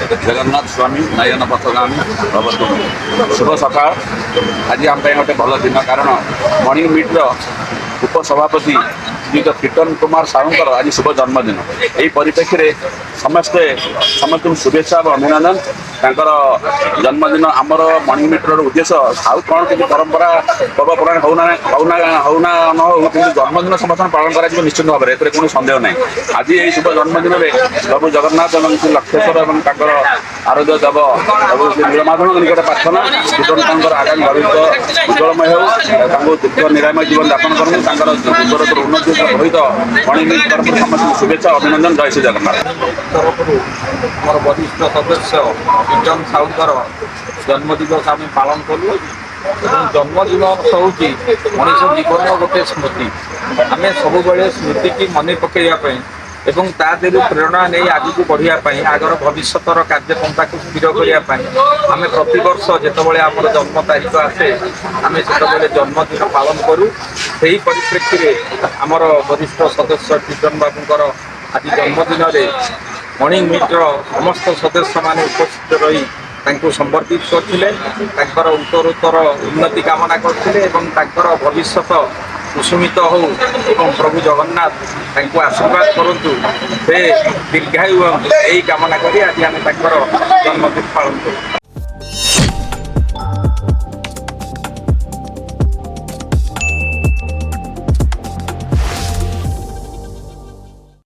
जगन्नाथ स्वामी नयन पथगामी प्रवर्तन शुभ सकाळ। आज आम गोटे भल दिन कारण मॉर्निंग मीट्र उपसभापति श्रीयुत कीर्तन कुमार साहूंकर आज शुभ जन्मदिन। यही परिप्रेक्षी में समस्ते समस्त शुभेच्छा और अभिनंदन। तांकर जन्मदिन आमर मॉर्निंग मीटर उद्देश्य आउ कौन कि परंपरा पर्वपरायण होना न हो कि जन्मदिन समस्त पालन कर निश्चित भाव में कौन सन्देह ना। आज यही शुभ जन्मदिन में प्रभु जगन्नाथ और श्री लक्षेश्वर और आराध्य देव प्रभु श्री नीलमाधव निकट प्रार्थना कीर्तन आगामी भविष्य उज्जवलमय हो दीर्घ निरामय जीवन यापन करूँ उन्नति सहित मॉर्निंग मीट तरफ समस्त शुभेच्छा अभिनंदन। जय श्री जगन्नाथ। मोर वरिष्ठ सदस्य कीर्तन साहूकर जन्मदिवस आम पालन कलु। जन्मदिवस हूँ मनीष जीवन गोटे स्मृति। आम सब स्मृति की मन पकड़ापी एवं ता देहु प्रेरणा नहीं आगे बढ़ापी आगर भविष्यर कार्यपंथा को स्थिर करने आम प्रति वर्ष जितेबाला आम जन्म तारीख आसे आम से जन्मदिन पालन करूँ। से ही परिप्रेक्षी में आमर वरिष्ठ सदस्य कीर्तन बाबूर आज जन्मदिन में मॉर्निंग मीटर समस्त सदस्य मान उपस्थित रही संबर्धित करते उत्तरोत्तर उन्नति कामना करते भविष्य कुसुमित हो एवं प्रभु जगन्नाथ आशीर्वाद करतु से दीर्घायु यही कामना करी आज आम जन्मदिन पालन करूँ।